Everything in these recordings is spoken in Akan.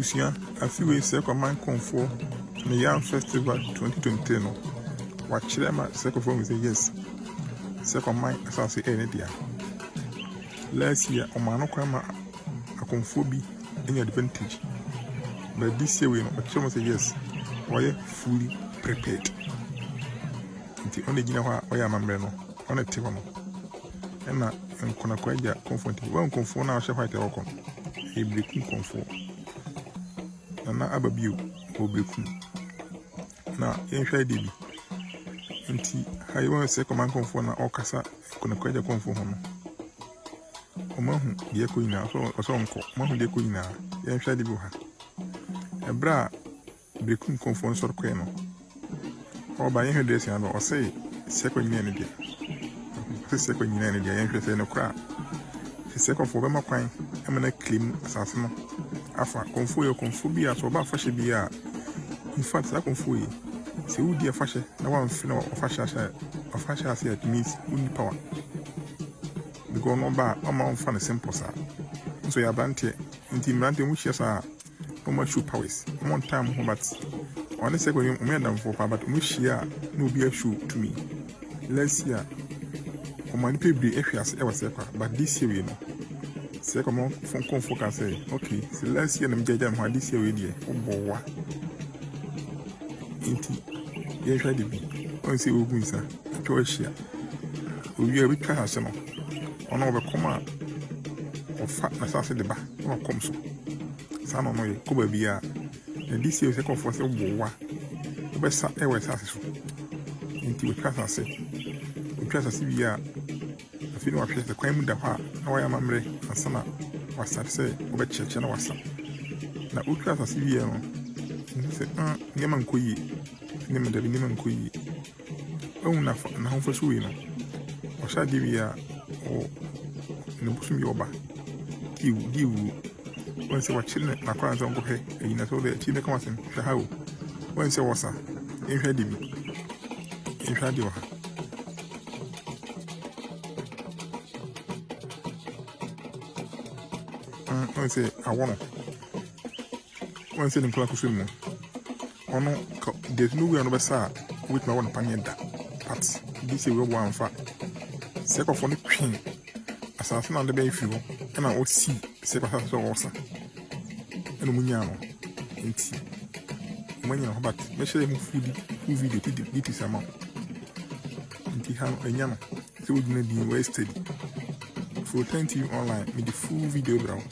Abusia, a few ways Seikwaman Komfo, the Young Festival 2020. No, what Chilema Seikwaman say yes. Seikwaman Assassin Enedia. Last year, Omano Krama a Komfobi any advantage. But this year, we know, but say yes. Why fully prepared. The only Gina why I'm a man on a table. And now, I'm going to quite comfortable. One Komfo now, shall fight the Okon. A Berekum Komfo Ababio or Berekum. Now, in Friday, until I want to Seikwaman Komfo na Okasa, Konaquaja Komfo Hono. Omahu, dear Quina, or so uncle, Mahu de Quina, Yan Friday Buha. A bra Berekum Komfo sort of queno. Or by any dressing or say, second unity. Second unity, Yan say no crap. The second for Bama Quine. I'm gonna claim assassin. Afa Komfo yo Komfo bi aso ba fashe bi a. In fact, that Komfo yi. Se wo dia fashe na wan fi na fashe ase it means uni power. Because no ba ama on fa na simple sa. So ya brante nti brante mu hia sa no much powers. One time ho but on the second you me dam for but mu hia no bi a show to me. Last year o mani pe bi ehwiase e wasekwa but this year we know. Seikwaman Komfo can say, okay, so last year I'm judging how this year we did. Oh, boy, inti, you try to be. Only say we win, sir. Croatia. We are with Arsenal. On over comma of fat assassin the back. No come so. Son of my cover be a. And this year, second for the war. The best ever successful. Inti we try to say. We try to see we are. I feel like the crime with heart. How I am Amre and Sana was that say over church and was now Ultra Sivia. He said, Yaman Kui, Niman the Niman Kui. Oh, nothing, and home for Suina. Or shall Divia or Nubusum Yoba. Give once I was chilling at Macron's uncle, and I told the China Cousin, Shahau. Once I was a incredible. Incredible. I say, I want one saying Clark Swim. Oh no, there's no way on the side with my one panel that. But this is one fat. Second for the queen, assassin on the bay fuel, and I will see second house also. And Munyano, and tea. When you're about, make sure you move food, who video did this amount. And he had a yam, so we're going to be wasted. For 10 TV online, with the full video brown.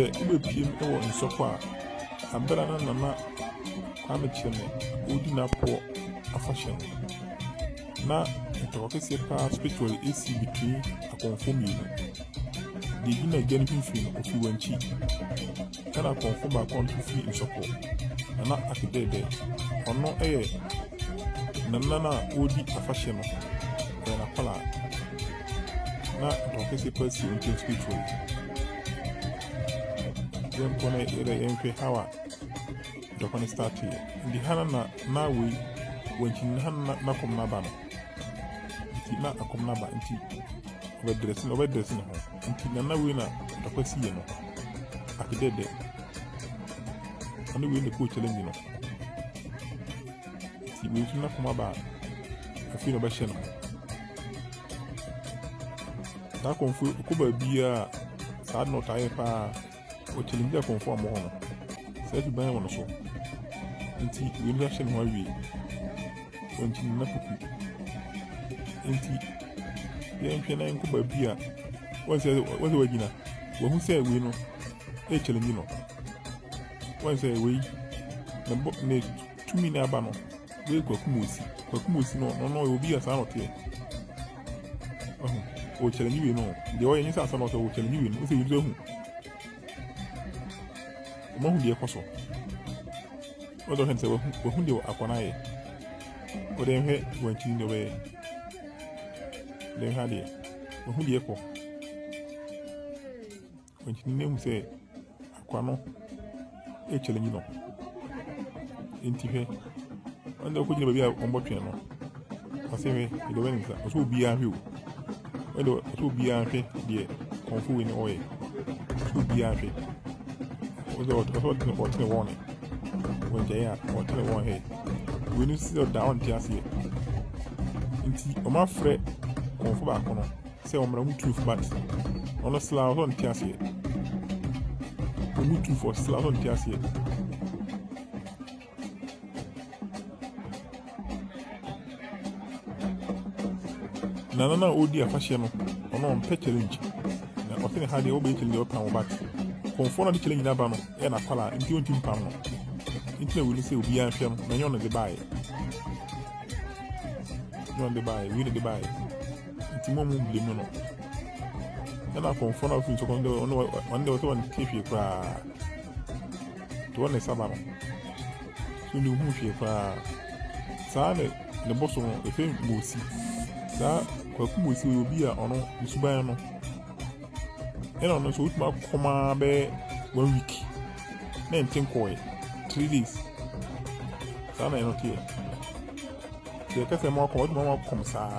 say ube PM or in Sopa. I'm better than Nana. I'm a chairman. Udi na poor a fashion. Now, the office spiritual is between a conform you. The dinner again between of you and cheap. Can I conform a country in support? And not at the day or no air. Nana Udi a fashion. Then a pala. Now, the office person into spiritual. Then, when I MP Howard, the one start here. In the Hannah now we when she na come na ba no nti na akom na ba nti overdressing ho nti na we na takwasi ye no akidede ani we ne ko challenge no nti we tuna kuma ba afi no ba hye no na konfu ko ba bia sa no tae pa o challenge konfu amo ho no se tu ban wono so nti we no hye no awie onti na kuku nti yɛnhwɛ na nkoba bia wɔsɛ wagina wɔhu sɛ we no challenge no wɔsɛ we na tumi na aba no we kwakumosi no obi asa no te o challenge we no de wɔyɛ nyisa asa no sɛ o challenge we no sɛ yiri hu mo hu de ekoso wɔdɔ hɛn sɛ wɔhu de akwana yɛ o de hwe wanchi no we de ha de o hu de ekɔ wanchi ne hu sɛ akwano challenge no enti hwe anda ko nyina ba bia ombotwe no ase hwe de wani sa so bia hwe o so bia hwe de konfu we ne oye so bia hwe o de o tene woni wonje ya o tene won he we need to sit down tiase nti o ma frɛ konfo ba kono sɛ o mra mutu bat ono sla on tiase o mutu for sla on tiase nana odi afahye no ono on pe challenge na o tene ha de o be challenge o pan o bat konfo na de challenge na ba no e na kwala nti on tim pam no nti na we ni sɛ obi an hwɛ no na nyon no de bae we de bae nti mo blim no na konfo na fi so kon de on de so on tifi kwa to on saba no so ni hu hwe kwa saa ne boso no efe mosi saa kwakumosi obi a ono nsuban no ena no so utuma koma be 1 week na entin koe 3 days. Sana eno tie. Je kase mo kom sa.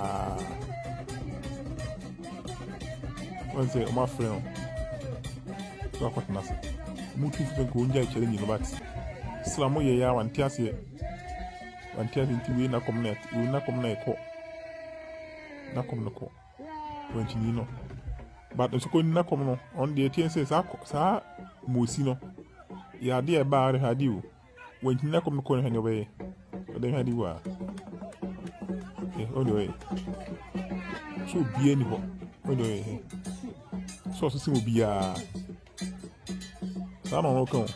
Wanse o ma friend. So akot nase. Mutu fu ko nja challenge no bat. Islamu ye ya wantiase. Wantiase nti we na community, we na kom na eko. Na kom no ko. Wanti ni no. But so ko na kom no on the tie say sa mosi no. Ya de ba re hadi o wanti na kom ko ne we o de hadi wa o de we so bie ni ho o de we so simo bia sa no ko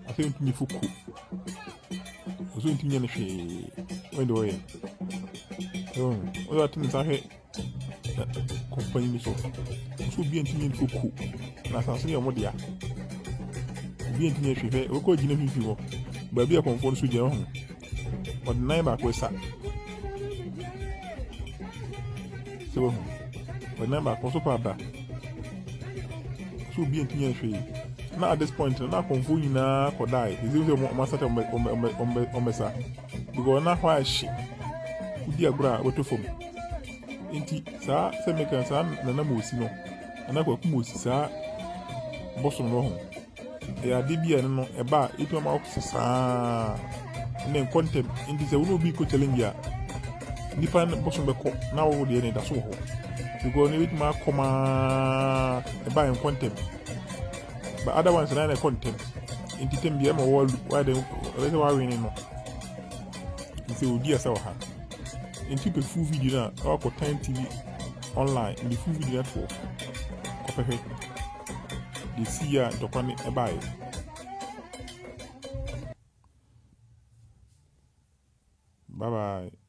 afi ntini fuku o so ntini ne hwe o de we o da tin sa he company ni so bie ntini fuku na sa so ye mo dia bi entinye hwehwe o ko gina fifi wo ba bia konfo so gina ho o de nan ba ko sa so o nan ba ko so pa ba so bi entinye hwehwe na at this point na konfo nyina ko dai izi so mo sata o mesa because na hwa shi udi agura woto fom enti sa se meka sa na mo si no na kwa kumo si sa boso no ho ya dibia no eba itu ma oksa ne content indi se wono bi ko challenge ya nipa boso be ko na wo de ne da so ho because ne bit ma koma eba en content but other ones na content indi tembia ma wo wa de rese wa wini no se odi asa wa ha indi pe full video na ko Time TV online indi full video to ko pepe the see ya to kwani ebae. Bye bye.